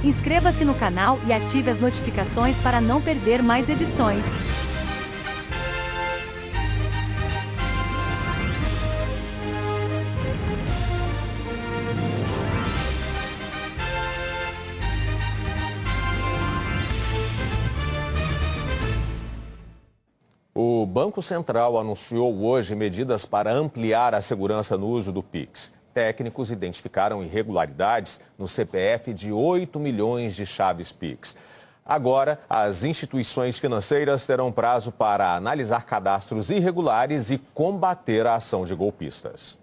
Inscreva-se no canal e ative as notificações para não perder mais edições. O Banco Central anunciou hoje medidas para ampliar a segurança no uso do Pix. Técnicos identificaram irregularidades no CPF de 8 milhões de chaves Pix. Agora, as instituições financeiras terão prazo para analisar cadastros irregulares e combater a ação de golpistas.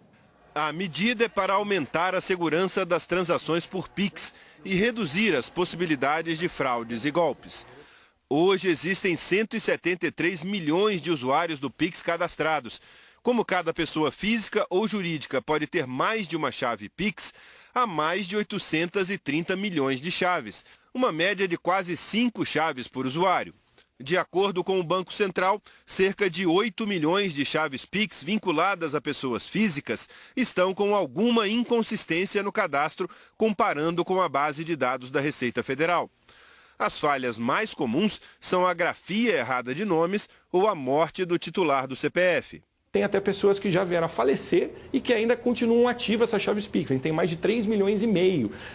A medida é para aumentar a segurança das transações por Pix e reduzir as possibilidades de fraudes e golpes. Hoje existem 173 milhões de usuários do Pix cadastrados. Como cada pessoa física ou jurídica pode ter mais de uma chave Pix, há mais de 830 milhões de chaves, uma média de quase 5 chaves por usuário. De acordo com o Banco Central, cerca de 8 milhões de chaves Pix vinculadas a pessoas físicas estão com alguma inconsistência no cadastro, comparando com a base de dados da Receita Federal. As falhas mais comuns são a grafia errada de nomes ou a morte do titular do CPF. Tem até pessoas que já vieram a falecer e que ainda continuam ativas essas chaves Pix. A gente tem mais de 3,5 milhões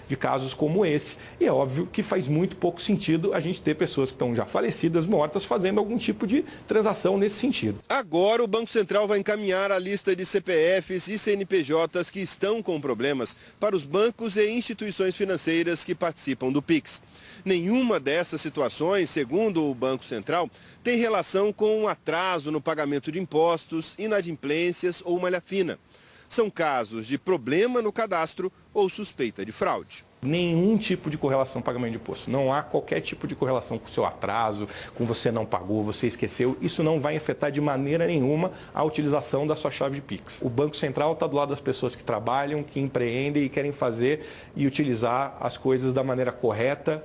de casos como esse. E é óbvio que faz muito pouco sentido a gente ter pessoas que estão já falecidas, mortas, fazendo algum tipo de transação nesse sentido. Agora o Banco Central vai encaminhar a lista de CPFs e CNPJs que estão com problemas para os bancos e instituições financeiras que participam do Pix. Nenhuma dessas situações, segundo o Banco Central, tem relação com um atraso no pagamento de impostos, inadimplências ou malha fina. São casos de problema no cadastro ou suspeita de fraude. Nenhum tipo de correlação com pagamento de imposto. Não há qualquer tipo de correlação com o seu atraso, com você não pagou, você esqueceu. Isso não vai afetar de maneira nenhuma a utilização da sua chave de Pix. O Banco Central está do lado das pessoas que trabalham, que empreendem e querem fazer e utilizar as coisas da maneira correta,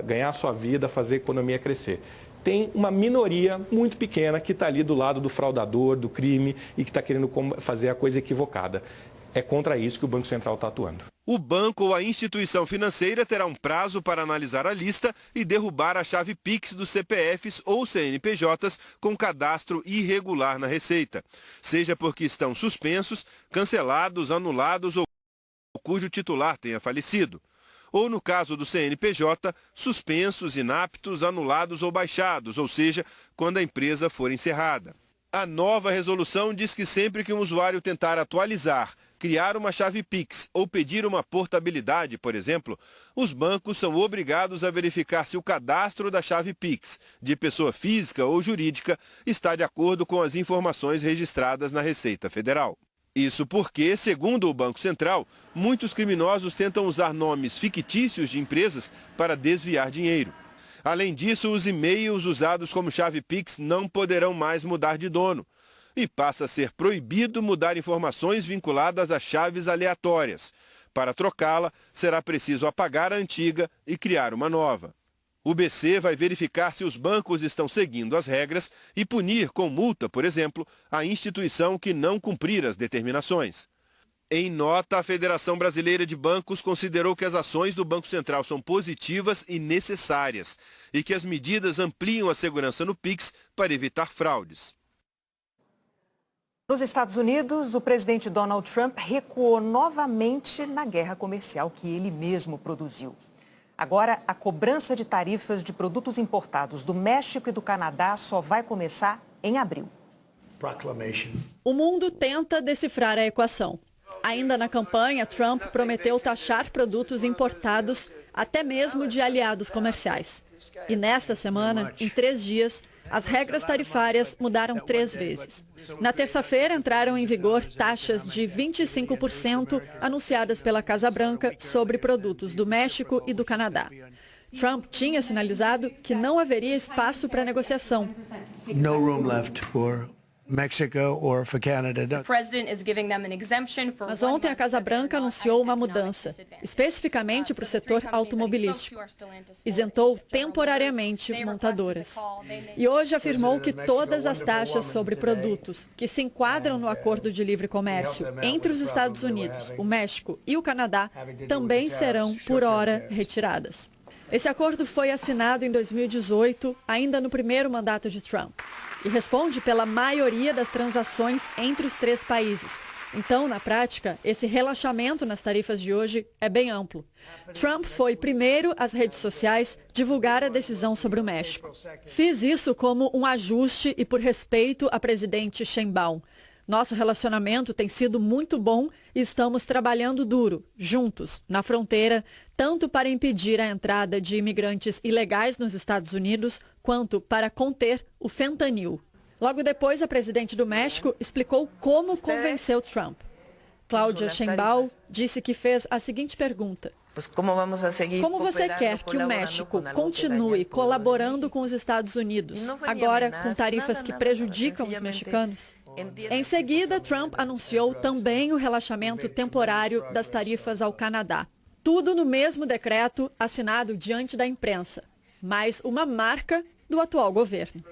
ganhar a sua vida, fazer a economia crescer. Tem uma minoria muito pequena que está ali do lado do fraudador, do crime e que está querendo fazer a coisa equivocada. É contra isso que o Banco Central está atuando. O banco ou a instituição financeira terá um prazo para analisar a lista e derrubar a chave Pix dos CPFs ou CNPJs com cadastro irregular na Receita, seja porque estão suspensos, cancelados, anulados ou cujo titular tenha falecido. Ou, no caso do CNPJ, suspensos, inaptos, anulados ou baixados, ou seja, quando a empresa for encerrada. A nova resolução diz que sempre que um usuário tentar atualizar, criar uma chave Pix ou pedir uma portabilidade, por exemplo, os bancos são obrigados a verificar se o cadastro da chave Pix, de pessoa física ou jurídica, está de acordo com as informações registradas na Receita Federal. Isso porque, segundo o Banco Central, muitos criminosos tentam usar nomes fictícios de empresas para desviar dinheiro. Além disso, os e-mails usados como chave Pix não poderão mais mudar de dono. E passa a ser proibido mudar informações vinculadas a chaves aleatórias. Para trocá-la, será preciso apagar a antiga e criar uma nova. O BC vai verificar se os bancos estão seguindo as regras e punir com multa, por exemplo, a instituição que não cumprir as determinações. Em nota, a Federação Brasileira de Bancos considerou que as ações do Banco Central são positivas e necessárias e que as medidas ampliam a segurança no Pix para evitar fraudes. Nos Estados Unidos, o presidente Donald Trump recuou novamente na guerra comercial que ele mesmo produziu. Agora, a cobrança de tarifas de produtos importados do México e do Canadá só vai começar em abril. O mundo tenta decifrar a equação. Ainda na campanha, Trump prometeu taxar produtos importados, até mesmo de aliados comerciais. E nesta semana, em 3 dias, as regras tarifárias mudaram 3 vezes. Na terça-feira, entraram em vigor taxas de 25% anunciadas pela Casa Branca sobre produtos do México e do Canadá. Trump tinha sinalizado que não haveria espaço para negociação. Mas ontem a Casa Branca anunciou uma mudança, especificamente para o setor automobilístico. Isentou temporariamente montadoras. E hoje afirmou que todas as taxas sobre produtos que se enquadram no acordo de livre comércio entre os Estados Unidos, o México e o Canadá também serão, por hora, retiradas. Esse acordo foi assinado em 2018, ainda no primeiro mandato de Trump, e responde pela maioria das transações entre os três países. Então, na prática, esse relaxamento nas tarifas de hoje é bem amplo. Trump foi primeiro às redes sociais divulgar a decisão sobre o México. Fiz isso como um ajuste e por respeito à presidente Sheinbaum. Nosso relacionamento tem sido muito bom e estamos trabalhando duro, juntos, na fronteira, tanto para impedir a entrada de imigrantes ilegais nos Estados Unidos, quanto para conter o fentanil. Logo depois, a presidente do México explicou como convenceu Trump. Cláudia Sheinbaum disse que fez a seguinte pergunta: como você quer que o México continue colaborando com os Estados Unidos, agora com tarifas que prejudicam os mexicanos? Em seguida, Trump anunciou também o relaxamento temporário das tarifas ao Canadá. Tudo no mesmo decreto assinado diante da imprensa, mais uma marca do atual governo.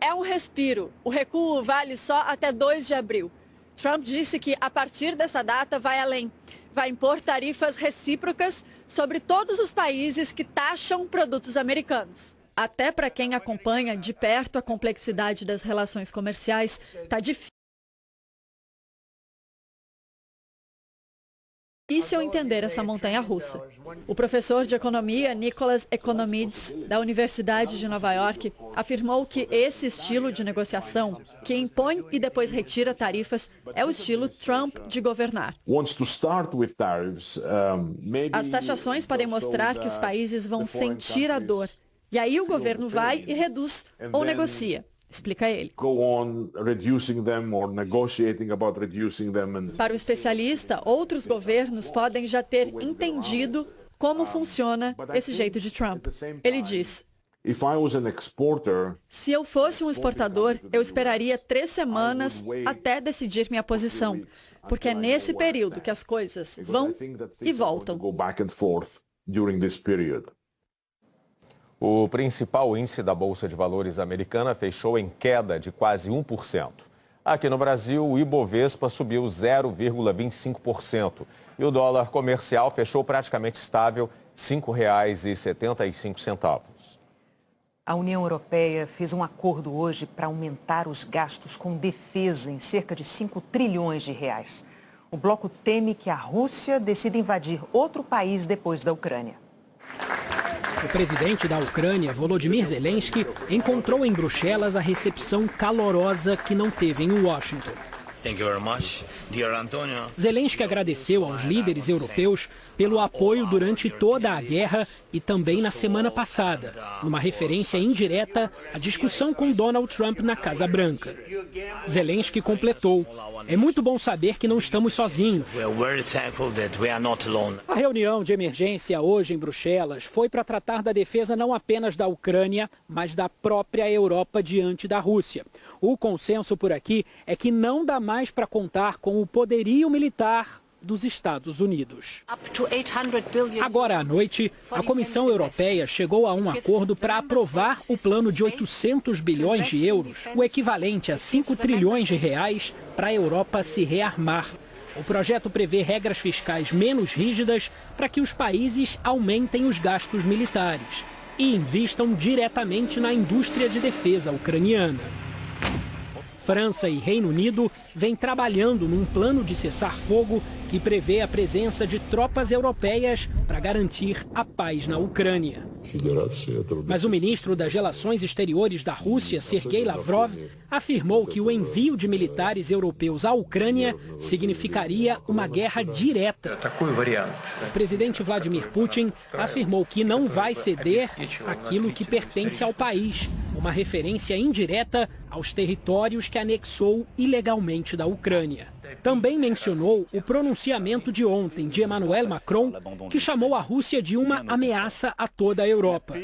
É um respiro. O recuo vale só até 2 de abril. Trump disse que, a partir dessa data, vai além. Vai impor tarifas recíprocas sobre todos os países que taxam produtos americanos. Até para quem acompanha de perto a complexidade das relações comerciais, está difícil entender essa montanha-russa. O professor de economia Nicholas Economides, da Universidade de Nova York, afirmou que esse estilo de negociação, que impõe e depois retira tarifas, é o estilo Trump de governar. As taxações podem mostrar que os países vão sentir a dor. E aí o governo vai e reduz ou negocia, explica ele. Para o especialista, outros governos podem já ter entendido como funciona esse jeito de Trump. Ele diz: se eu fosse um exportador, eu esperaria 3 semanas até decidir minha posição, porque é nesse período que as coisas vão e voltam. O principal índice da Bolsa de Valores americana fechou em queda de quase 1%. Aqui no Brasil, o Ibovespa subiu 0,25% e o dólar comercial fechou praticamente estável, R$ 5,75. A União Europeia fez um acordo hoje para aumentar os gastos com defesa em cerca de 5 trilhões de reais. O bloco teme que a Rússia decida invadir outro país depois da Ucrânia. O presidente da Ucrânia, Volodymyr Zelensky, encontrou em Bruxelas a recepção calorosa que não teve em Washington. Zelensky agradeceu aos líderes europeus pelo apoio durante toda a guerra e também na semana passada, numa referência indireta à discussão com Donald Trump na Casa Branca. Zelensky completou: é muito bom saber que não estamos sozinhos. A reunião de emergência hoje em Bruxelas foi para tratar da defesa não apenas da Ucrânia, mas da própria Europa diante da Rússia. O consenso por aqui é que não dá mais para contar com o poderio militar dos Estados Unidos. Agora à noite, a Comissão Europeia chegou a um acordo para aprovar o plano de 800 bilhões de euros, o equivalente a 5 trilhões de reais, para a Europa se rearmar. O projeto prevê regras fiscais menos rígidas para que os países aumentem os gastos militares e invistam diretamente na indústria de defesa ucraniana. França e Reino Unido vêm trabalhando num plano de cessar-fogo que prevê a presença de tropas europeias para garantir a paz na Ucrânia. Mas o ministro das Relações Exteriores da Rússia, Sergei Lavrov, afirmou que o envio de militares europeus à Ucrânia significaria uma guerra direta. O presidente Vladimir Putin afirmou que não vai ceder aquilo que pertence ao país, uma referência indireta aos territórios que anexou ilegalmente da Ucrânia. Também mencionou o pronunciamento de ontem de Emmanuel Macron, que chamou a Rússia de uma ameaça a toda a Europa.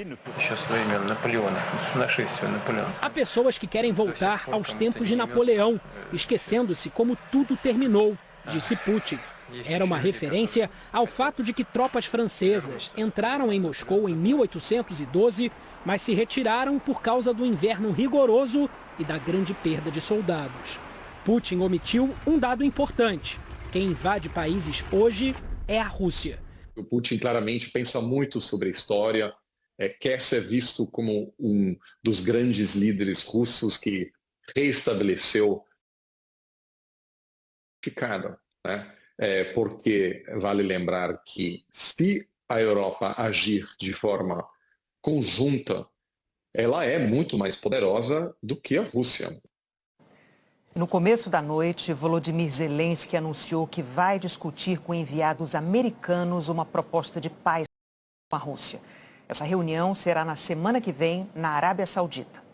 Há pessoas que querem voltar aos tempos de Napoleão, esquecendo-se como tudo terminou, disse Putin. Era uma referência ao fato de que tropas francesas entraram em Moscou em 1812, mas se retiraram por causa do inverno rigoroso e da grande perda de soldados. Putin omitiu um dado importante: quem invade países hoje é a Rússia. O Putin claramente pensa muito sobre a história, quer ser visto como um dos grandes líderes russos que reestabeleceu né? Porque vale lembrar que se a Europa agir de forma conjunta, ela é muito mais poderosa do que a Rússia. No começo da noite, Volodymyr Zelensky anunciou que vai discutir com enviados americanos uma proposta de paz com a Rússia. Essa reunião será na semana que vem, na Arábia Saudita.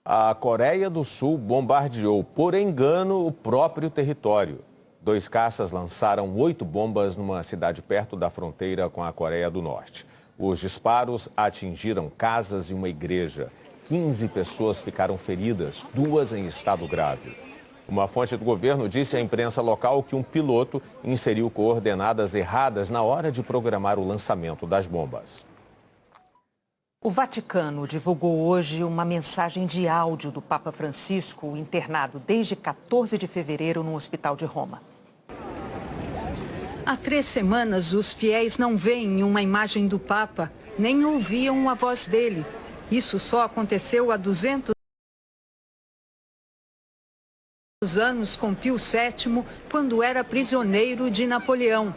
A Coreia do Sul bombardeou, por engano, o próprio território. 2 caças lançaram 8 bombas numa cidade perto da fronteira com a Coreia do Norte. Os disparos atingiram casas e uma igreja. 15 pessoas ficaram feridas, 2 em estado grave. Uma fonte do governo disse à imprensa local que um piloto inseriu coordenadas erradas na hora de programar o lançamento das bombas. O Vaticano divulgou hoje uma mensagem de áudio do Papa Francisco, internado desde 14 de fevereiro no hospital de Roma. Há 3 semanas, os fiéis não veem uma imagem do Papa, nem ouviam a voz dele. Isso só aconteceu há 200 anos com Pio VII, quando era prisioneiro de Napoleão.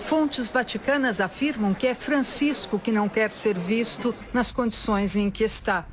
Fontes vaticanas afirmam que é Francisco que não quer ser visto nas condições em que está.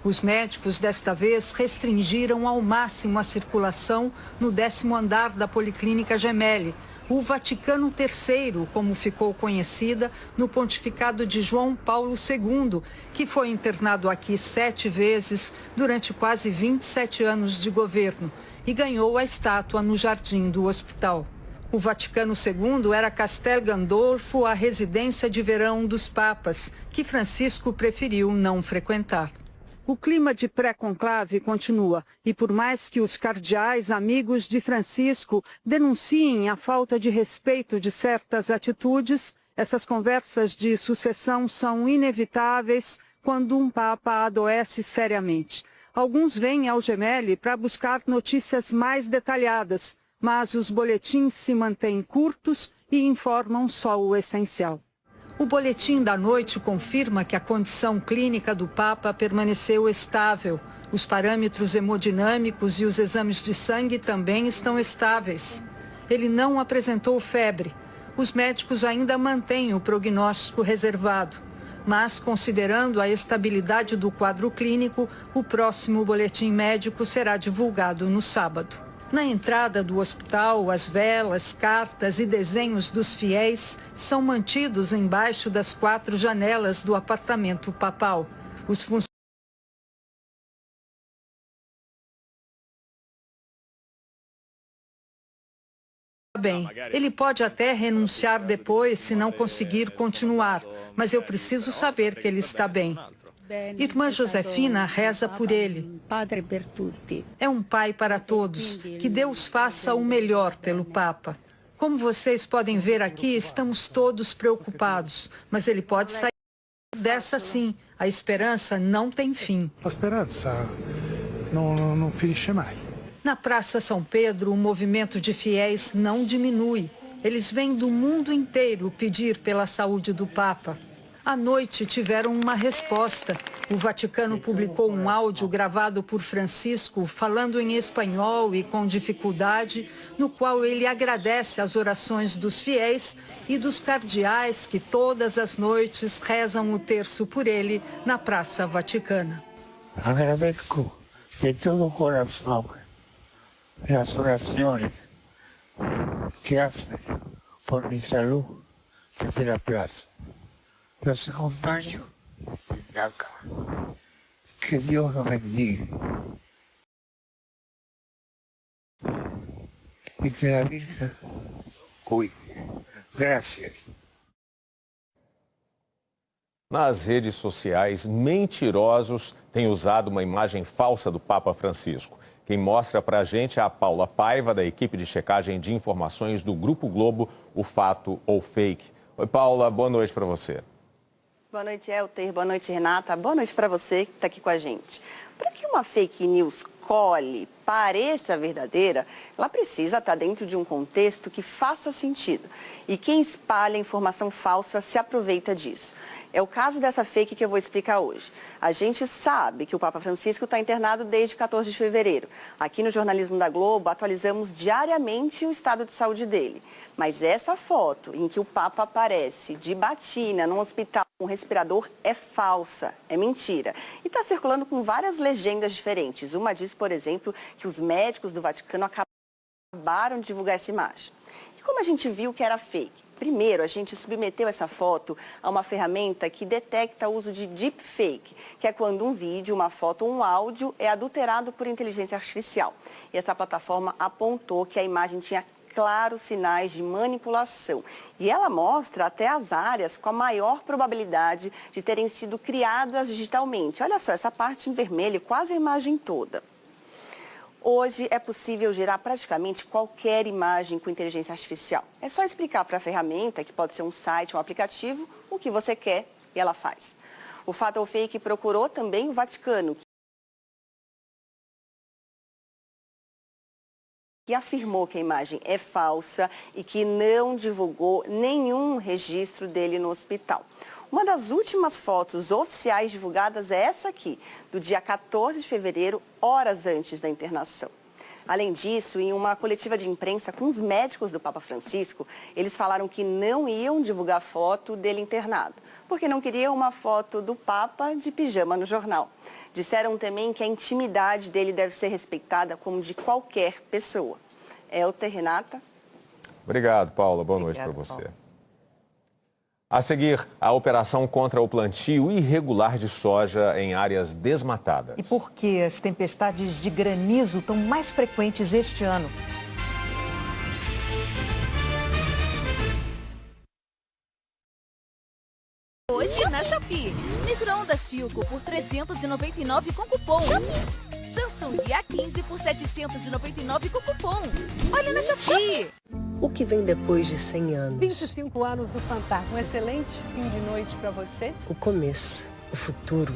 Os médicos, desta vez, restringiram ao máximo a circulação no 10º andar da Policlínica Gemelli, o Vaticano III, como ficou conhecida no pontificado de João Paulo II, que foi internado aqui 7 vezes durante quase 27 anos de governo e ganhou a estátua no jardim do hospital. O Vaticano II era Castel Gandolfo, a residência de verão dos papas, que Francisco preferiu não frequentar. O clima de pré-conclave continua e por mais que os cardeais amigos de Francisco denunciem a falta de respeito de certas atitudes, essas conversas de sucessão são inevitáveis quando um papa adoece seriamente. Alguns vêm ao Gemelli para buscar notícias mais detalhadas, mas os boletins se mantêm curtos e informam só o essencial. O boletim da noite confirma que a condição clínica do Papa permaneceu estável. Os parâmetros hemodinâmicos e os exames de sangue também estão estáveis. Ele não apresentou febre. Os médicos ainda mantêm o prognóstico reservado. Mas, considerando a estabilidade do quadro clínico, o próximo boletim médico será divulgado no sábado. Na entrada do hospital, as velas, cartas e desenhos dos fiéis são mantidos embaixo das 4 janelas do apartamento papal. Os funcionários bem, ele pode até renunciar depois se não conseguir continuar, mas eu preciso saber que ele está bem. Irmã Josefina reza por ele. É um pai para todos. Que Deus faça o melhor pelo Papa. Como vocês podem ver aqui, estamos todos preocupados, mas ele pode sair dessa sim. A esperança não tem fim. A esperança não finisce mais. Na Praça São Pedro, o movimento de fiéis não diminui. Eles vêm do mundo inteiro pedir pela saúde do Papa. À noite tiveram uma resposta. O Vaticano publicou um áudio gravado por Francisco, falando em espanhol e com dificuldade, no qual ele agradece as orações dos fiéis e dos cardeais que todas as noites rezam o terço por ele na Praça Vaticana. Agradeço de todo o coração as orações que fazem por minha saúde desde a praça. Los acompaño desde acá. Que Dios los bendiga. Y que la Virgen cuide. Gracias. Nas redes sociais, mentirosos têm usado uma imagem falsa do Papa Francisco. Quem mostra pra gente é a Paula Paiva, da equipe de checagem de informações do Grupo Globo, O Fato ou Fake. Oi, Paula, boa noite para você. Boa noite, Elter. Boa noite, Renata. Boa noite para você que está aqui com a gente. Para que uma fake news escolhe pareça verdadeira, ela precisa estar dentro de um contexto que faça sentido. E quem espalha informação falsa se aproveita disso. É o caso dessa fake que eu vou explicar hoje. A gente sabe que o Papa Francisco está internado desde 14 de fevereiro. Aqui no Jornalismo da Globo, atualizamos diariamente o estado de saúde dele. Mas essa foto em que o Papa aparece de batina num hospital com respirador é falsa, é mentira. E está circulando com várias legendas diferentes. Uma diz, por exemplo, que os médicos do Vaticano acabaram de divulgar essa imagem. E como a gente viu que era fake? Primeiro, a gente submeteu essa foto a uma ferramenta que detecta o uso de deepfake, que é quando um vídeo, uma foto ou um áudio é adulterado por inteligência artificial. E essa plataforma apontou que a imagem tinha claros sinais de manipulação. E ela mostra até as áreas com a maior probabilidade de terem sido criadas digitalmente. Olha só, essa parte em vermelho, quase a imagem toda. Hoje é possível gerar praticamente qualquer imagem com inteligência artificial. É só explicar para a ferramenta, que pode ser um site ou um aplicativo, o que você quer e ela faz. O Fato ou Fake procurou também o Vaticano, que afirmou que a imagem é falsa e que não divulgou nenhum registro dele no hospital. Uma das últimas fotos oficiais divulgadas é essa aqui, do dia 14 de fevereiro, horas antes da internação. Além disso, em uma coletiva de imprensa com os médicos do Papa Francisco, eles falaram que não iam divulgar foto dele internado, porque não queriam uma foto do Papa de pijama no jornal. Disseram também que a intimidade dele deve ser respeitada como de qualquer pessoa. Elter, Renata. Obrigado, Paula. Boa noite para você. A seguir, a operação contra o plantio irregular de soja em áreas desmatadas. E por que as tempestades de granizo estão mais frequentes este ano? Hoje na Shopee, micro-ondas Philco por 399 com cupom. Samsung A15 por 799 com cupom. Olha na Shopee. O que vem depois de 100 anos? 25 anos do Fantástico. Um excelente fim de noite para você. O começo, o futuro.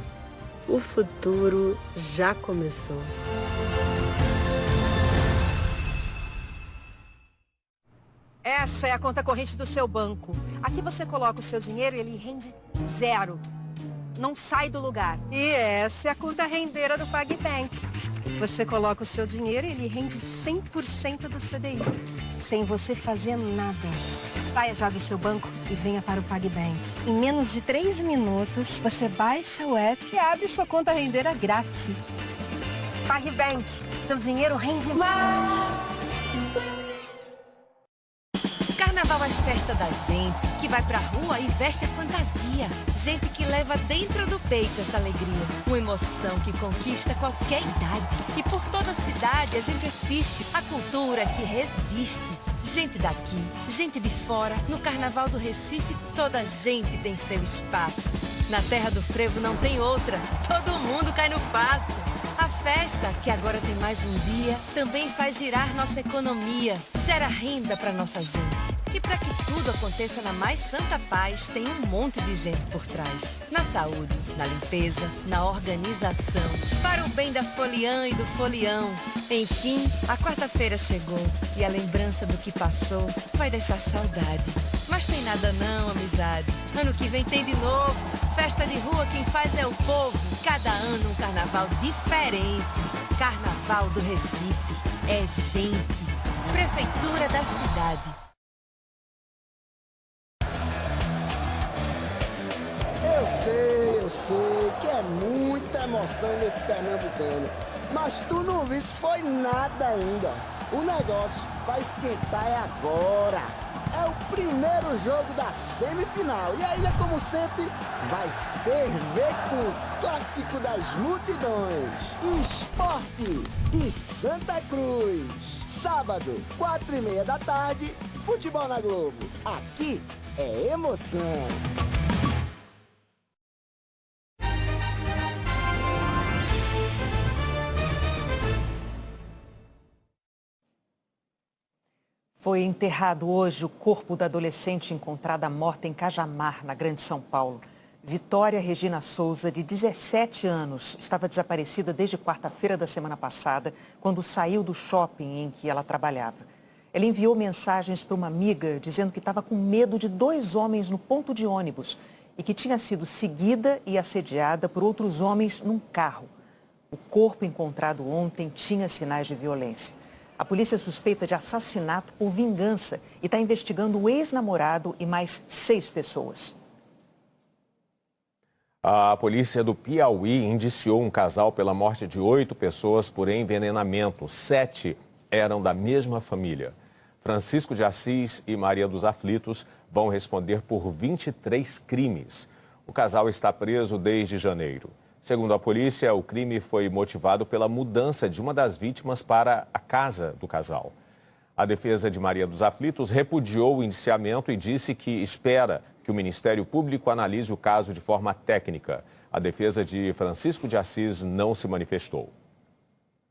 O futuro já começou. Essa é a conta corrente do seu banco. Aqui você coloca o seu dinheiro e ele rende 0. Não sai do lugar. E essa é a conta rendeira do PagBank. Você coloca o seu dinheiro e ele rende 100% do CDI, sem você fazer nada. Saia já do seu banco e venha para o PagBank. Em menos de 3 minutos, você baixa o app e abre sua conta rendeira grátis. PagBank, seu dinheiro rende mais. Carnaval é festa da gente, que vai pra rua e veste a fantasia. Gente que leva dentro do peito essa alegria. Uma emoção que conquista qualquer idade. E por toda a cidade a gente assiste a cultura que resiste. Gente daqui, gente de fora. No Carnaval do Recife, toda gente tem seu espaço. Na terra do frevo não tem outra. Todo mundo cai no passo. A festa, que agora tem mais um dia, também faz girar nossa economia. Gera renda pra nossa gente. E para que tudo aconteça na mais santa paz, tem um monte de gente por trás. Na saúde, na limpeza, na organização. Para o bem da foliã e do folião. Enfim, a quarta-feira chegou e a lembrança do que passou vai deixar saudade. Mas tem nada não, amizade. Ano que vem tem de novo. Festa de rua quem faz é o povo. Cada ano um carnaval diferente. Carnaval do Recife é gente. Prefeitura da cidade. Eu sei que é muita emoção nesse pernambucano, mas tu não viste foi nada ainda. O negócio vai esquentar agora. É o primeiro jogo da semifinal e a ilha, como sempre, vai ferver com o clássico das multidões. Esporte e Santa Cruz. Sábado, 4h30 da tarde, futebol na Globo. Aqui é emoção. Foi enterrado hoje o corpo da adolescente encontrada morta em Cajamar, na Grande São Paulo. Vitória Regina Souza, de 17 anos, estava desaparecida desde quarta-feira da semana passada, quando saiu do shopping em que ela trabalhava. Ela enviou mensagens para uma amiga dizendo que estava com medo de 2 homens no ponto de ônibus e que tinha sido seguida e assediada por outros homens num carro. O corpo encontrado ontem tinha sinais de violência. A polícia suspeita de assassinato por vingança e está investigando o ex-namorado e mais 6 pessoas. A polícia do Piauí indiciou um casal pela morte de 8 pessoas por envenenamento. 7 eram da mesma família. Francisco de Assis e Maria dos Aflitos vão responder por 23 crimes. O casal está preso desde janeiro. Segundo a polícia, o crime foi motivado pela mudança de uma das vítimas para a casa do casal. A defesa de Maria dos Aflitos repudiou o indiciamento e disse que espera que o Ministério Público analise o caso de forma técnica. A defesa de Francisco de Assis não se manifestou.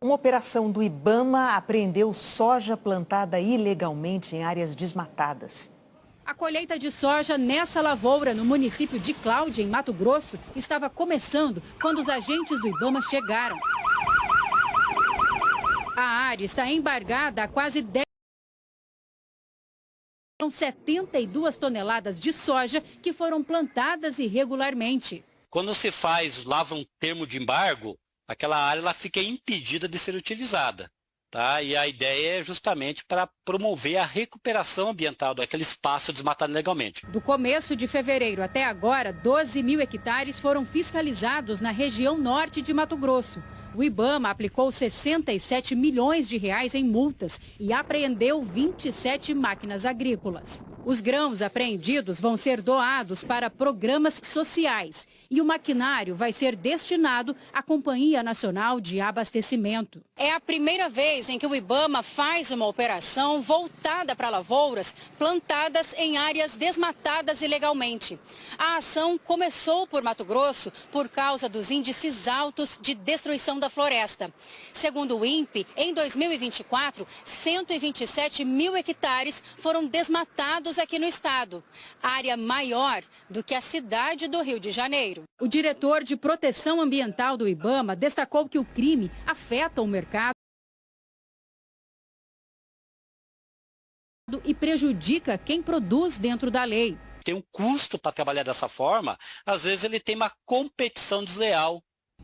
Uma operação do IBAMA apreendeu soja plantada ilegalmente em áreas desmatadas. A colheita de soja nessa lavoura, no município de Cláudia, em Mato Grosso, estava começando quando os agentes do IBAMA chegaram. A área está embargada há quase 10 anos. São 72 toneladas de soja que foram plantadas irregularmente. Quando se lavra um termo de embargo, aquela área ela fica impedida de ser utilizada. Tá? E a ideia é justamente para promover a recuperação ambiental daquele espaço desmatado ilegalmente. Do começo de fevereiro até agora, 12 mil hectares foram fiscalizados na região norte de Mato Grosso. O IBAMA aplicou 67 milhões de reais em multas e apreendeu 27 máquinas agrícolas. Os grãos apreendidos vão ser doados para programas sociais e o maquinário vai ser destinado à Companhia Nacional de Abastecimento. É a primeira vez em que o IBAMA faz uma operação voltada para lavouras plantadas em áreas desmatadas ilegalmente. A ação começou por Mato Grosso por causa dos índices altos de destruição da floresta. Segundo o INPE, em 2024, 127 mil hectares foram desmatados aqui no estado, área maior do que a cidade do Rio de Janeiro. O diretor de Proteção Ambiental do IBAMA destacou que o crime afeta o mercado e prejudica quem produz dentro da lei. Tem um custo para trabalhar dessa forma, às vezes ele tem uma competição desleal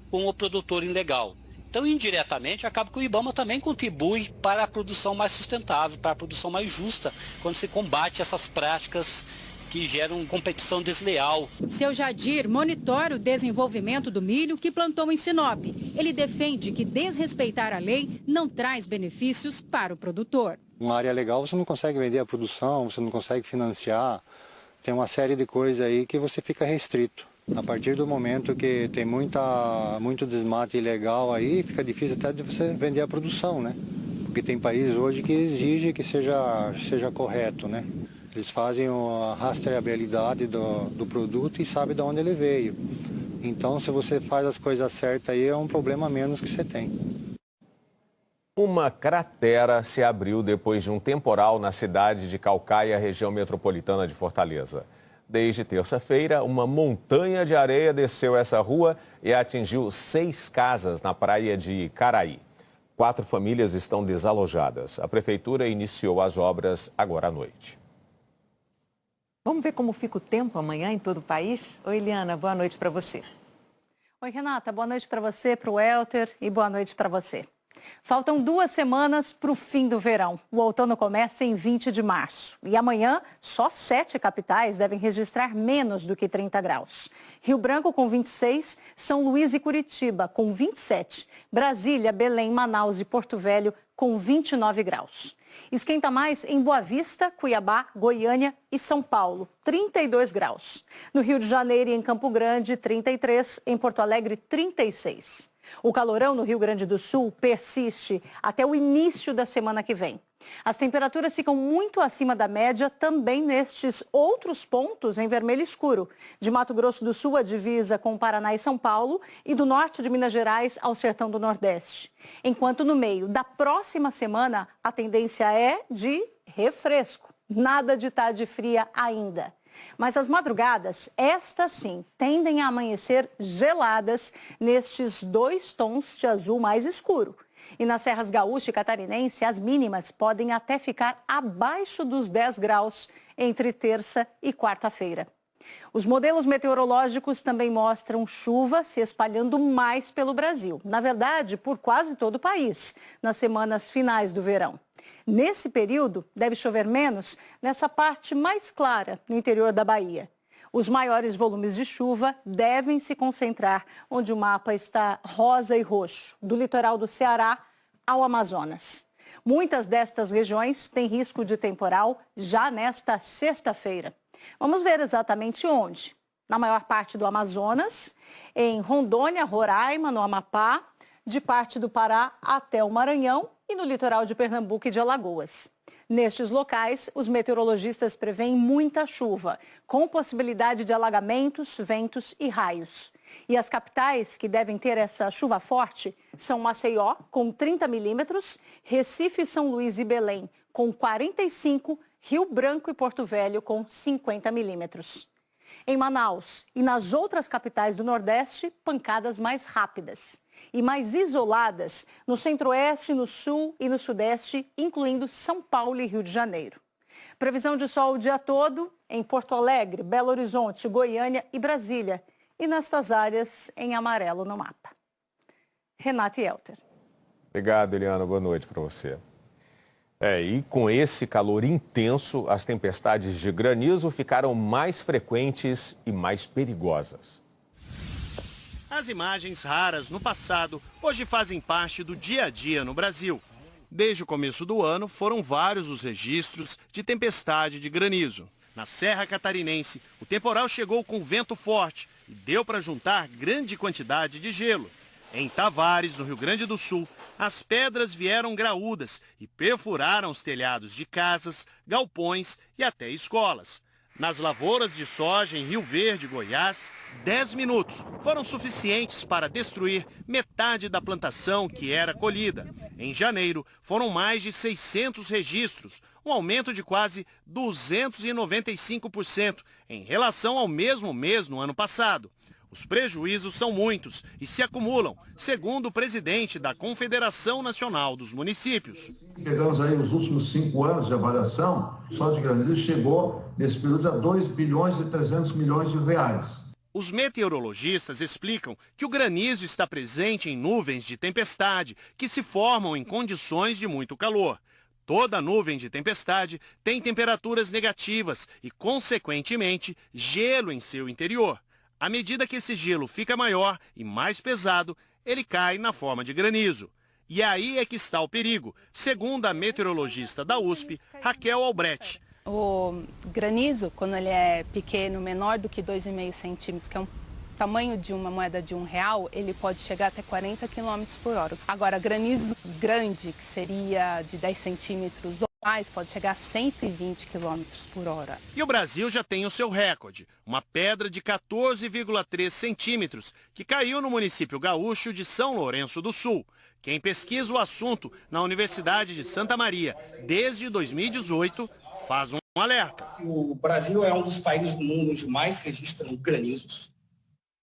com o produtor ilegal. Então, indiretamente, acaba que o IBAMA também contribui para a produção mais sustentável, para a produção mais justa, quando se combate essas práticas que geram competição desleal. Seu Jadir monitora o desenvolvimento do milho que plantou em Sinop. Ele defende que desrespeitar a lei não traz benefícios para o produtor. Uma área legal você não consegue vender a produção, você não consegue financiar, tem uma série de coisas aí que você fica restrito. A partir do momento que tem muito desmate ilegal aí, fica difícil até de você vender a produção, né? Porque tem países hoje que exigem que seja correto, né? Eles fazem a rastreabilidade do produto e sabem de onde ele veio. Então, se você faz as coisas certas aí, é um problema a menos que você tem. Uma cratera se abriu depois de um temporal na cidade de Caucaia, região metropolitana de Fortaleza. Desde terça-feira, uma montanha de areia desceu essa rua e atingiu 6 casas na praia de Caraí. 4 famílias estão desalojadas. A prefeitura iniciou as obras agora à noite. Vamos ver como fica o tempo amanhã em todo o país? Oi, Eliana, boa noite para você. Oi, Renata, boa noite para você, para o Elter e boa noite para você. Faltam 2 semanas para o fim do verão. O outono começa em 20 de março. E amanhã, só 7 capitais devem registrar menos do que 30 graus. Rio Branco com 26, São Luís e Curitiba com 27, Brasília, Belém, Manaus e Porto Velho com 29 graus. Esquenta mais em Boa Vista, Cuiabá, Goiânia e São Paulo, 32 graus. No Rio de Janeiro e em Campo Grande, 33, em Porto Alegre, 36. O calorão no Rio Grande do Sul persiste até o início da semana que vem. As temperaturas ficam muito acima da média também nestes outros pontos em vermelho escuro. De Mato Grosso do Sul, a divisa com Paraná e São Paulo, e do norte de Minas Gerais ao sertão do Nordeste. Enquanto no meio da próxima semana, a tendência é de refresco. Nada de tarde fria ainda. Mas as madrugadas, estas sim, tendem a amanhecer geladas nestes 2 tons de azul mais escuro. E nas serras gaúcha e catarinense, as mínimas podem até ficar abaixo dos 10 graus entre terça e quarta-feira. Os modelos meteorológicos também mostram chuva se espalhando mais pelo Brasil. Na verdade, por quase todo o país, nas semanas finais do verão. Nesse período, deve chover menos nessa parte mais clara, no interior da Bahia. Os maiores volumes de chuva devem se concentrar onde o mapa está rosa e roxo, do litoral do Ceará ao Amazonas. Muitas destas regiões têm risco de temporal já nesta sexta-feira. Vamos ver exatamente onde. Na maior parte do Amazonas, em Rondônia, Roraima, no Amapá, de parte do Pará até o Maranhão e no litoral de Pernambuco e de Alagoas. Nestes locais, os meteorologistas preveem muita chuva, com possibilidade de alagamentos, ventos e raios. E as capitais que devem ter essa chuva forte são Maceió, com 30 milímetros, Recife, São Luís e Belém, com 45, Rio Branco e Porto Velho, com 50 milímetros. Em Manaus e nas outras capitais do Nordeste, pancadas mais rápidas e mais isoladas no Centro-Oeste, no Sul e no Sudeste, incluindo São Paulo e Rio de Janeiro. Previsão de sol o dia todo em Porto Alegre, Belo Horizonte, Goiânia e Brasília. E nestas áreas em amarelo no mapa. Renata e Elter. Obrigado, Eliana. Boa noite para você. E com esse calor intenso, as tempestades de granizo ficaram mais frequentes e mais perigosas. As imagens raras no passado hoje fazem parte do dia a dia no Brasil. Desde o começo do ano, foram vários os registros de tempestade de granizo. Na Serra Catarinense, o temporal chegou com vento forte e deu para juntar grande quantidade de gelo. Em Tavares, no Rio Grande do Sul, as pedras vieram graúdas e perfuraram os telhados de casas, galpões e até escolas. Nas lavouras de soja em Rio Verde, Goiás, 10 minutos foram suficientes para destruir metade da plantação que era colhida. Em janeiro, foram mais de 600 registros, um aumento de quase 295% em relação ao mesmo mês no ano passado. Os prejuízos são muitos e se acumulam, segundo o presidente da Confederação Nacional dos Municípios. Pegamos aí os últimos 5 anos de avaliação, só de granizo chegou nesse período a 2 bilhões e 300 milhões de reais. Os meteorologistas explicam que o granizo está presente em nuvens de tempestade que se formam em condições de muito calor. Toda nuvem de tempestade tem temperaturas negativas e, consequentemente, gelo em seu interior. À medida que esse gelo fica maior e mais pesado, ele cai na forma de granizo. E aí é que está o perigo, segundo a meteorologista da USP, Raquel Albrecht. O granizo, quando ele é pequeno, menor do que 2,5 centímetros, que é um tamanho de uma moeda de R$1, ele pode chegar até 40 km por hora. Agora, granizo grande, que seria de 10 centímetros ou mais, pode chegar a 120 km por hora. E o Brasil já tem o seu recorde, uma pedra de 14,3 centímetros, que caiu no município gaúcho de São Lourenço do Sul. Quem pesquisa o assunto na Universidade de Santa Maria desde 2018 faz um alerta. O Brasil é um dos países do mundo onde mais registram granizos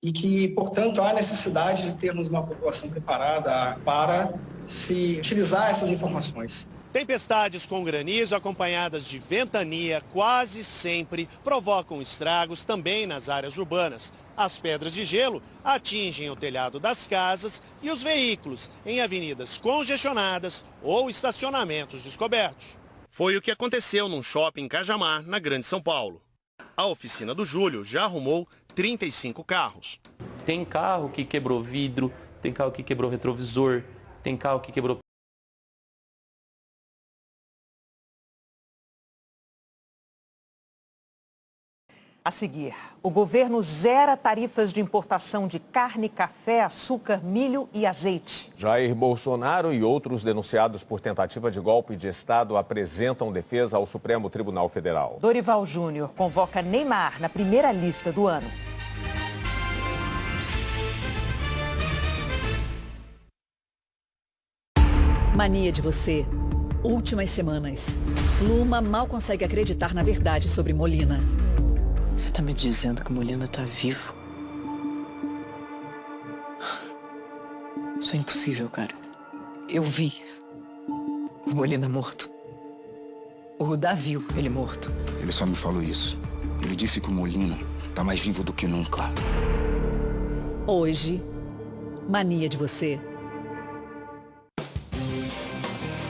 e que, portanto, há necessidade de termos uma população preparada para se utilizar essas informações. Tempestades com granizo acompanhadas de ventania quase sempre provocam estragos também nas áreas urbanas. As pedras de gelo atingem o telhado das casas e os veículos em avenidas congestionadas ou estacionamentos descobertos. Foi o que aconteceu num shopping em Cajamar, na Grande São Paulo. A oficina do Júlio já arrumou 35 carros. Tem carro que quebrou vidro, tem carro que quebrou retrovisor, tem carro que quebrou... A seguir, o governo zera tarifas de importação de carne, café, açúcar, milho e azeite. Jair Bolsonaro e outros denunciados por tentativa de golpe de Estado apresentam defesa ao Supremo Tribunal Federal. Dorival Júnior convoca Neymar na primeira lista do ano. Mania de você. Últimas semanas. Luma mal consegue acreditar na verdade sobre Molina. Você tá me dizendo que Molina tá vivo? Isso é impossível, cara. Eu vi o Molina morto. O Rudá viu ele morto. Ele só me falou isso. Ele disse que o Molina tá mais vivo do que nunca. Hoje, Mania de Você.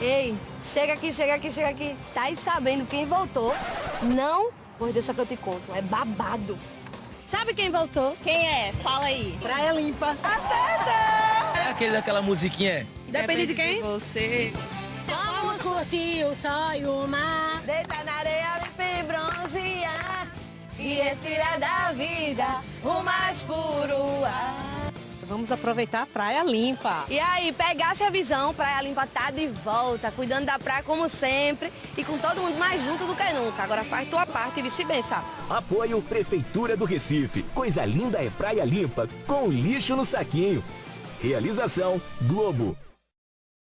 Ei, chega aqui, chega aqui, chega aqui. Tá aí sabendo quem voltou? Não? Pois deixa que eu te conto, é babado. Sabe quem voltou? Quem é? Fala aí. Praia Limpa. Acerta! É aquele daquela musiquinha? Depende de quem? Você. Vamos curtir o sol e o mar. Deitar na areia, limpa e bronzear. E respirar da vida o mais puro ar. Vamos aproveitar a Praia Limpa. E aí, pegasse a visão, Praia Limpa tá de volta, cuidando da praia como sempre e com todo mundo mais junto do que nunca. Agora faz tua parte e vice-versa. Apoio Prefeitura do Recife. Coisa linda é Praia Limpa, com lixo no saquinho. Realização Globo.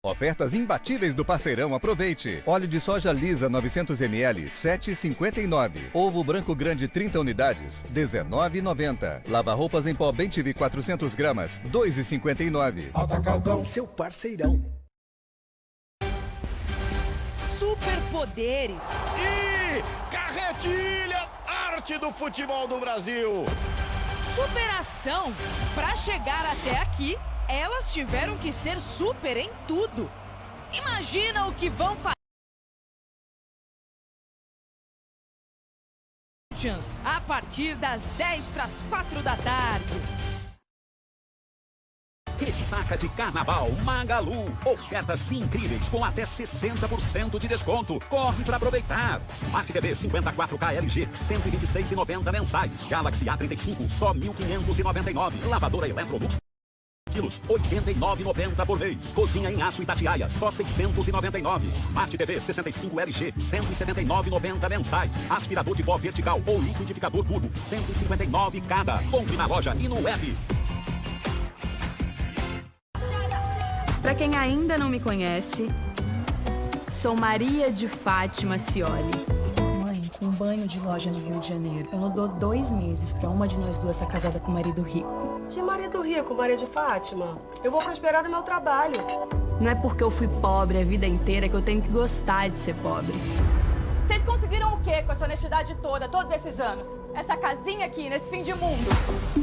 Ofertas imbatíveis do Parceirão, aproveite. Óleo de soja lisa 900 ml, 7,59. Ovo branco grande 30 unidades, 19,90. Lava-roupas em pó Bem-TV 400 gramas, 2,59. Atacadão, seu Parceirão. Superpoderes. E carretilha, arte do futebol do Brasil. Superação. Para chegar até aqui, elas tiveram que ser super em tudo. Imagina o que vão fazer a partir das 3:45 da tarde. Ressaca de Carnaval Magalu. Ofertas incríveis com até 60% de desconto. Corre para aproveitar. Smart TV 54K LG, 126,90 mensais. Galaxy A35, só 1.599. Lavadora Electrolux quilos, 89,90 por mês. Cozinha em aço Itatiaia, só 699. Smart TV 65 LG, 179,90 mensais. Aspirador de pó vertical ou liquidificador turbo, 159 cada. Compre na loja e no app. Para quem ainda não me conhece, sou Maria de Fátima Cioli. Mãe, com um banho de loja no Rio de Janeiro, eu não dou 2 meses para uma de nós duas ser casada com um marido rico. Que marido rico, Maria de Fátima? Eu vou prosperar no meu trabalho. Não é porque eu fui pobre a vida inteira que eu tenho que gostar de ser pobre. Vocês conseguiram o quê com essa honestidade toda, todos esses anos? Essa casinha aqui, nesse fim de mundo?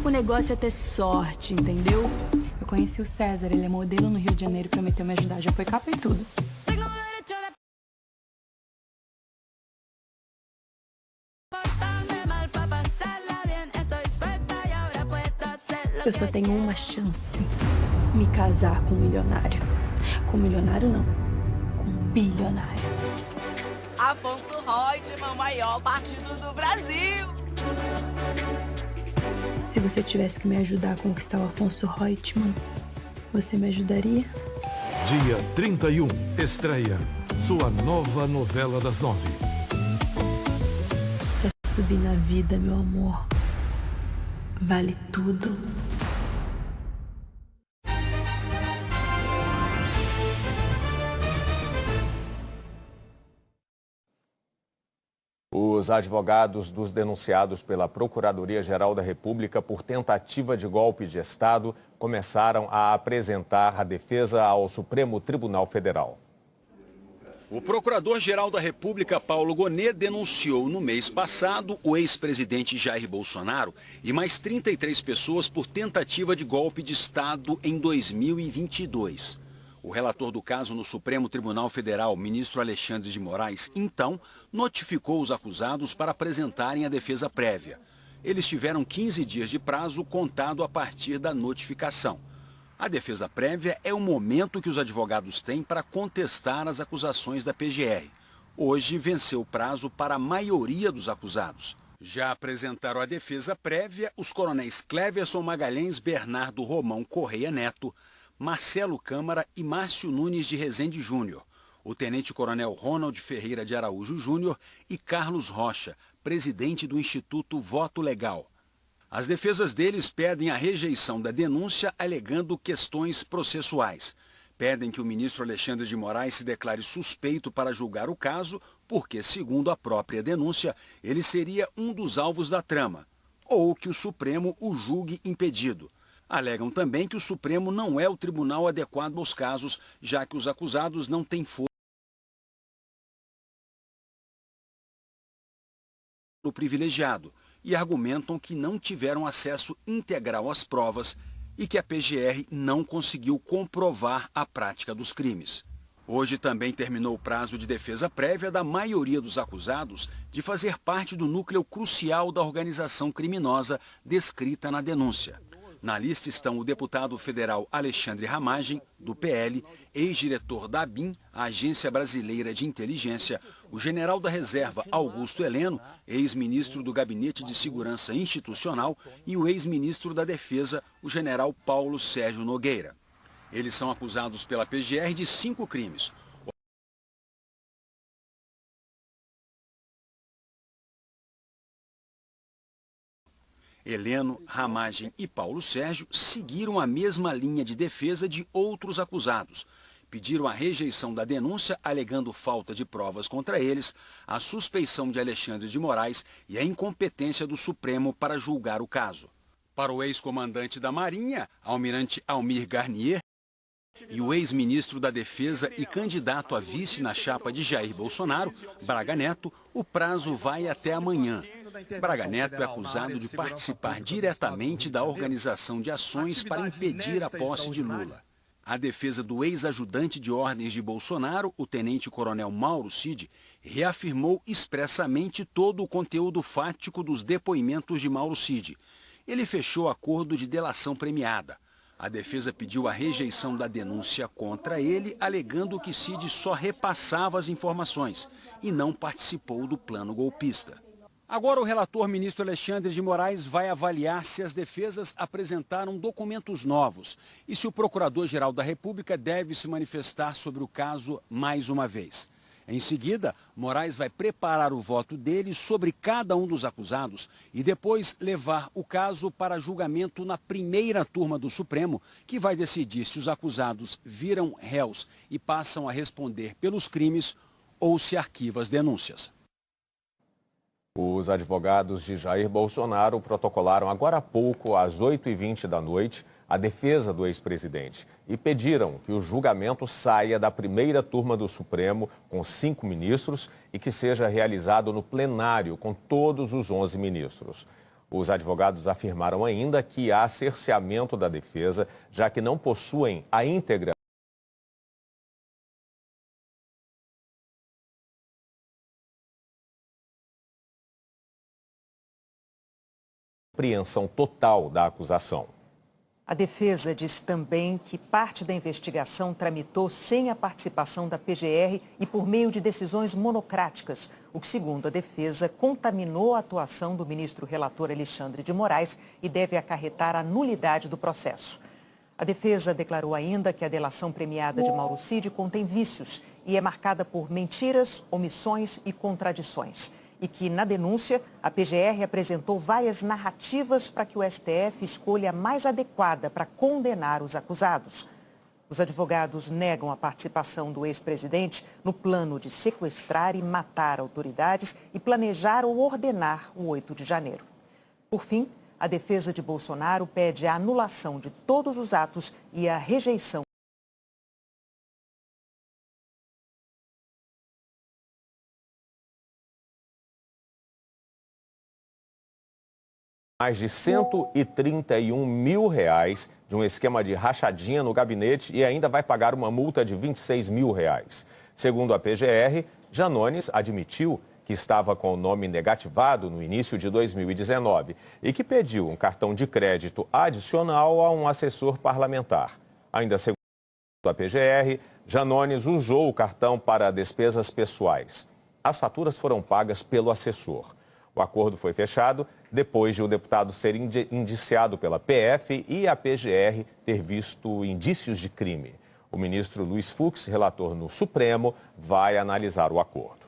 O negócio é ter sorte, entendeu? Eu conheci o César, ele é modelo no Rio de Janeiro e prometeu me ajudar. Já foi capa e tudo. Eu só tenho uma chance. Me casar com um milionário. Com um milionário não. Com um bilionário. Afonso Reutemann, maior partido do Brasil. Se você tivesse que me ajudar a conquistar o Afonso Reutemann, você me ajudaria? Dia 31, estreia sua nova novela das 9. Pra subir na vida, meu amor, vale tudo. Os advogados dos denunciados pela Procuradoria-Geral da República por tentativa de golpe de Estado começaram a apresentar a defesa ao Supremo Tribunal Federal. O Procurador-Geral da República, Paulo Gonet, denunciou no mês passado o ex-presidente Jair Bolsonaro e mais 33 pessoas por tentativa de golpe de Estado em 2022. O relator do caso no Supremo Tribunal Federal, ministro Alexandre de Moraes, então notificou os acusados para apresentarem a defesa prévia. Eles tiveram 15 dias de prazo contado a partir da notificação. A defesa prévia é o momento que os advogados têm para contestar as acusações da PGR. Hoje venceu o prazo para a maioria dos acusados. Já apresentaram a defesa prévia os coronéis Cleverson Magalhães Bernardo Romão Correia Neto, Marcelo Câmara e Márcio Nunes de Rezende Júnior, o tenente-coronel Ronald Ferreira de Araújo Júnior e Carlos Rocha, presidente do Instituto Voto Legal. As defesas deles pedem a rejeição da denúncia, alegando questões processuais. Pedem que o ministro Alexandre de Moraes se declare suspeito para julgar o caso porque, segundo a própria denúncia, ele seria um dos alvos da trama, ou que o Supremo o julgue impedido. Alegam também que o Supremo não é o tribunal adequado aos casos, já que os acusados não têm foro privilegiado e argumentam que não tiveram acesso integral às provas e que a PGR não conseguiu comprovar a prática dos crimes. Hoje também terminou o prazo de defesa prévia da maioria dos acusados de fazer parte do núcleo crucial da organização criminosa descrita na denúncia. Na lista estão o deputado federal Alexandre Ramagem, do PL, ex-diretor da ABIN, a Agência Brasileira de Inteligência, o general da Reserva Augusto Heleno, ex-ministro do Gabinete de Segurança Institucional, e o ex-ministro da Defesa, o general Paulo Sérgio Nogueira. Eles são acusados pela PGR de 5 crimes. Heleno, Ramagem e Paulo Sérgio seguiram a mesma linha de defesa de outros acusados. Pediram a rejeição da denúncia, alegando falta de provas contra eles, a suspeição de Alexandre de Moraes e a incompetência do Supremo para julgar o caso. Para o ex-comandante da Marinha, almirante Almir Garnier, e o ex-ministro da Defesa e candidato a vice na chapa de Jair Bolsonaro, Braga Neto, o prazo vai até amanhã. Braga Neto é acusado de participar diretamente da organização de ações para impedir a posse de Lula. A defesa do ex-ajudante de ordens de Bolsonaro, o tenente-coronel Mauro Cid, reafirmou expressamente todo o conteúdo fático dos depoimentos de Mauro Cid. Ele fechou acordo de delação premiada. A defesa pediu a rejeição da denúncia contra ele, alegando que Cid só repassava as informações e não participou do plano golpista. Agora o relator ministro Alexandre de Moraes vai avaliar se as defesas apresentaram documentos novos e se o Procurador-Geral da República deve se manifestar sobre o caso mais uma vez. Em seguida, Moraes vai preparar o voto dele sobre cada um dos acusados e depois levar o caso para julgamento na primeira turma do Supremo, que vai decidir se os acusados viram réus e passam a responder pelos crimes ou se arquiva as denúncias. Os advogados de Jair Bolsonaro protocolaram agora há pouco, às 8h20 da noite, a defesa do ex-presidente e pediram que o julgamento saia da primeira turma do Supremo com 5 ministros e que seja realizado no plenário com todos os 11 ministros. Os advogados afirmaram ainda que há cerceamento da defesa, já que não possuem a íntegra apreensão total da acusação. A defesa disse também que parte da investigação tramitou sem a participação da PGR e por meio de decisões monocráticas, o que, segundo a defesa, contaminou a atuação do ministro relator Alexandre de Moraes e deve acarretar a nulidade do processo. A defesa declarou ainda que a delação premiada de Mauro Cid contém vícios e é marcada por mentiras, omissões e contradições. E que, na denúncia, a PGR apresentou várias narrativas para que o STF escolha a mais adequada para condenar os acusados. Os advogados negam a participação do ex-presidente no plano de sequestrar e matar autoridades e planejar ou ordenar o 8 de janeiro. Por fim, a defesa de Bolsonaro pede a anulação de todos os atos e a rejeição mais de R$131 mil de um esquema de rachadinha no gabinete e ainda vai pagar uma multa de R$26 mil. Segundo a PGR, Janones admitiu que estava com o nome negativado no início de 2019 e que pediu um cartão de crédito adicional a um assessor parlamentar. Ainda segundo a PGR, Janones usou o cartão para despesas pessoais. As faturas foram pagas pelo assessor. O acordo foi fechado depois de o deputado ser indiciado pela PF e a PGR ter visto indícios de crime. O ministro Luiz Fux, relator no Supremo, vai analisar o acordo.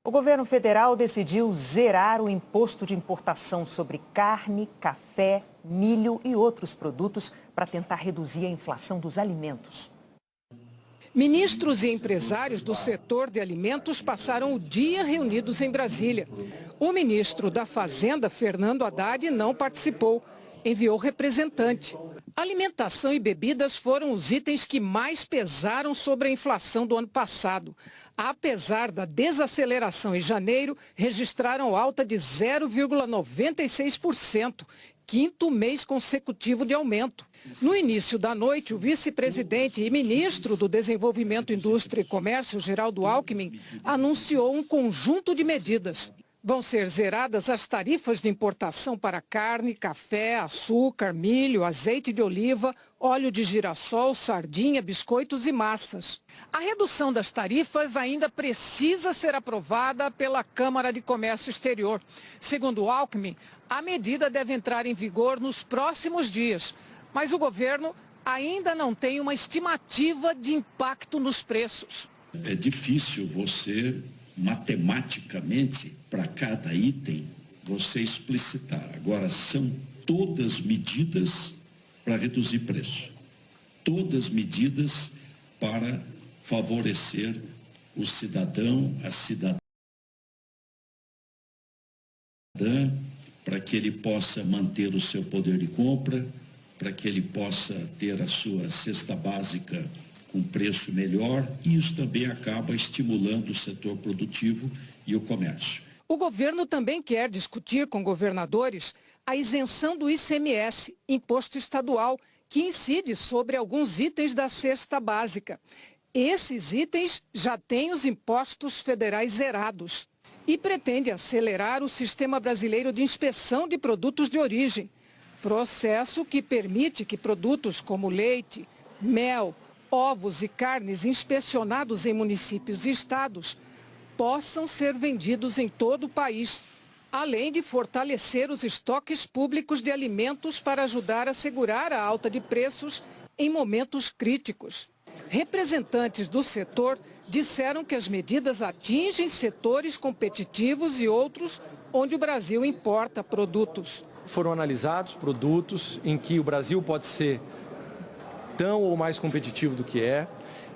O governo federal decidiu zerar o imposto de importação sobre carne, café, milho e outros produtos para tentar reduzir a inflação dos alimentos. Ministros e empresários do setor de alimentos passaram o dia reunidos em Brasília. O ministro da Fazenda, Fernando Haddad, não participou. Enviou representante. Alimentação e bebidas foram os itens que mais pesaram sobre a inflação do ano passado. Apesar da desaceleração em janeiro, registraram alta de 0,96%, quinto mês consecutivo de aumento. No início da noite, o vice-presidente e ministro do Desenvolvimento, Indústria e Comércio, Geraldo Alckmin, anunciou um conjunto de medidas. Vão ser zeradas as tarifas de importação para carne, café, açúcar, milho, azeite de oliva, óleo de girassol, sardinha, biscoitos e massas. A redução das tarifas ainda precisa ser aprovada pela Câmara de Comércio Exterior. Segundo Alckmin, a medida deve entrar em vigor nos próximos dias, mas o governo ainda não tem uma estimativa de impacto nos preços. É difícil você, matematicamente, para cada item, você explicitar. Agora, são todas medidas para reduzir preço. Todas medidas para favorecer o cidadão, a cidadã, para que ele possa manter o seu poder de compra, para que ele possa ter a sua cesta básica com preço melhor, e isso também acaba estimulando o setor produtivo e o comércio. O governo também quer discutir com governadores a isenção do ICMS, imposto estadual, que incide sobre alguns itens da cesta básica. Esses itens já têm os impostos federais zerados e pretende acelerar o sistema brasileiro de inspeção de produtos de origem, processo que permite que produtos como leite, mel, ovos e carnes inspecionados em municípios e estados possam ser vendidos em todo o país, além de fortalecer os estoques públicos de alimentos para ajudar a segurar a alta de preços em momentos críticos. Representantes do setor disseram que as medidas atingem setores competitivos e outros onde o Brasil importa produtos. Foram analisados produtos em que o Brasil pode ser tão ou mais competitivo do que é,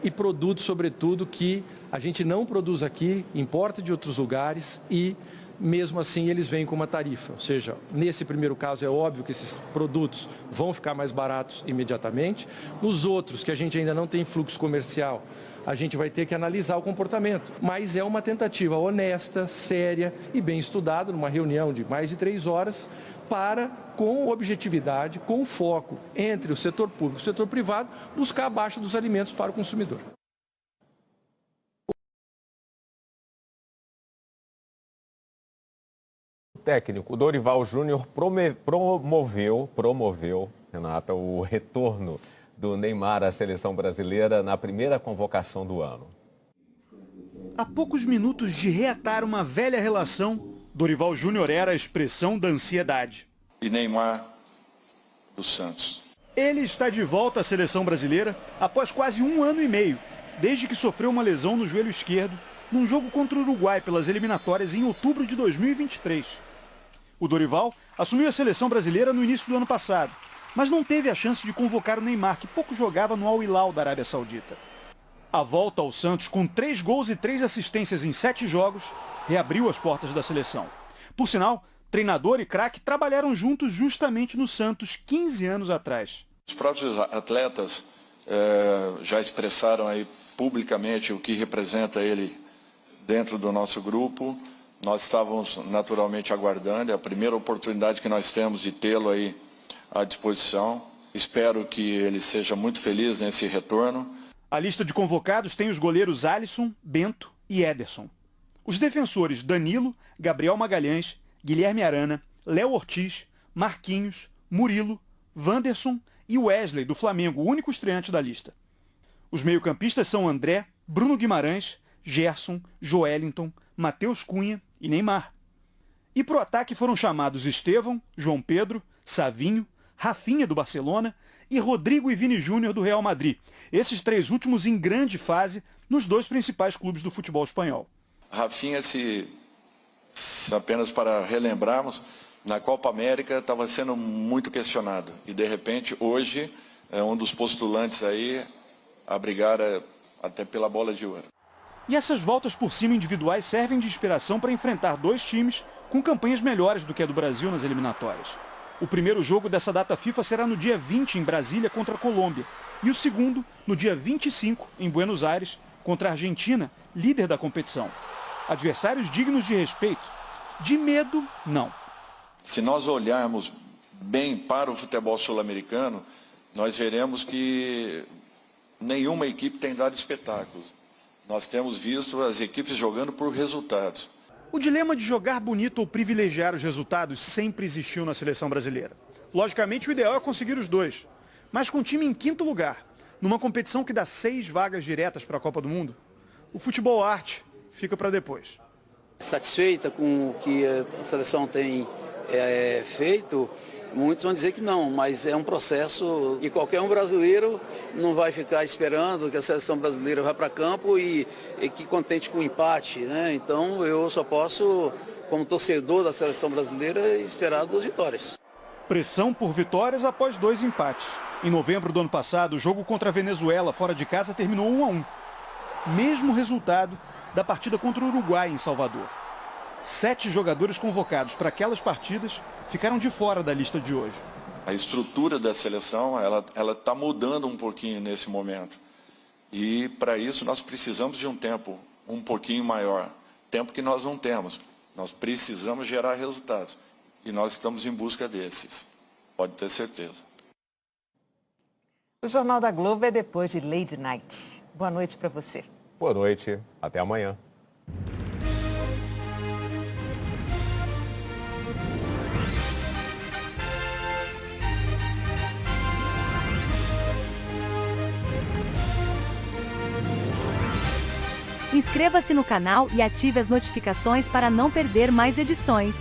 e produtos, sobretudo, que a gente não produz aqui, importa de outros lugares e, mesmo assim, eles vêm com uma tarifa. Ou seja, nesse primeiro caso é óbvio que esses produtos vão ficar mais baratos imediatamente. Nos outros, que a gente ainda não tem fluxo comercial, a gente vai ter que analisar o comportamento. Mas é uma tentativa honesta, séria e bem estudada, numa reunião de mais de 3 horas, para, com objetividade, com foco entre o setor público e o setor privado, buscar a baixa dos alimentos para o consumidor. O técnico Dorival Júnior promoveu, Renata, o retorno do Neymar à seleção brasileira na primeira convocação do ano. A poucos minutos de reatar uma velha relação, Dorival Júnior era a expressão da ansiedade. E Neymar do Santos. Ele está de volta à seleção brasileira após quase 1 ano e meio, desde que sofreu uma lesão no joelho esquerdo num jogo contra o Uruguai pelas eliminatórias em outubro de 2023. O Dorival assumiu a seleção brasileira no início do ano passado, mas não teve a chance de convocar o Neymar, que pouco jogava no Al Hilal da Arábia Saudita. A volta ao Santos com 3 gols e 3 assistências em 7 jogos reabriu as portas da seleção. Por sinal, treinador e craque trabalharam juntos justamente no Santos 15 anos atrás. Os próprios atletas já expressaram aí publicamente o que representa ele dentro do nosso grupo. Nós estávamos naturalmente aguardando, é a primeira oportunidade que nós temos de tê-lo aí à disposição. Espero que ele seja muito feliz nesse retorno. A lista de convocados tem os goleiros Alisson, Bento e Ederson. Os defensores Danilo, Gabriel Magalhães, Guilherme Arana, Léo Ortiz, Marquinhos, Murilo, Wanderson e Wesley, do Flamengo, o único estreante da lista. Os meio-campistas são André, Bruno Guimarães, Gerson, Joelinton, Matheus Cunha e Neymar. E para o ataque foram chamados Estevão, João Pedro, Savinho, Rafinha, do Barcelona, e Rodrigo e Vini Júnior, do Real Madrid. Esses 3 últimos em grande fase nos 2 principais clubes do futebol espanhol. Rafinha, apenas para relembrarmos, na Copa América estava sendo muito questionado. E, de repente, hoje, é um dos postulantes aí a brigar até pela bola de ouro. E essas voltas por cima individuais servem de inspiração para enfrentar dois times com campanhas melhores do que a do Brasil nas eliminatórias. O primeiro jogo dessa data FIFA será no dia 20 em Brasília contra a Colômbia e o segundo no dia 25 em Buenos Aires contra a Argentina, líder da competição. Adversários dignos de respeito, de medo, não. Se nós olharmos bem para o futebol sul-americano, nós veremos que nenhuma equipe tem dado espetáculos. Nós temos visto as equipes jogando por resultados. O dilema de jogar bonito ou privilegiar os resultados sempre existiu na seleção brasileira. Logicamente, o ideal é conseguir os dois. Mas com o time em quinto lugar, numa competição que dá 6 vagas diretas para a Copa do Mundo, o futebol arte fica para depois. Satisfeita com o que a seleção tem feito, muitos vão dizer que não, mas é um processo e qualquer um brasileiro não vai ficar esperando que a seleção brasileira vá para campo e que contente com o empate, né? Então eu só posso, como torcedor da seleção brasileira, esperar 2 vitórias. Pressão por vitórias após 2 empates. Em novembro do ano passado, o jogo contra a Venezuela fora de casa terminou 1-1. Mesmo resultado da partida contra o Uruguai em Salvador. 7 jogadores convocados para aquelas partidas ficaram de fora da lista de hoje. A estrutura da seleção ela está mudando um pouquinho nesse momento. E para isso nós precisamos de um tempo um pouquinho maior. Tempo que nós não temos. Nós precisamos gerar resultados. E nós estamos em busca desses. Pode ter certeza. O Jornal da Globo é depois de Lady Night. Boa noite para você. Boa noite. Até amanhã. Inscreva-se no canal e ative as notificações para não perder mais edições.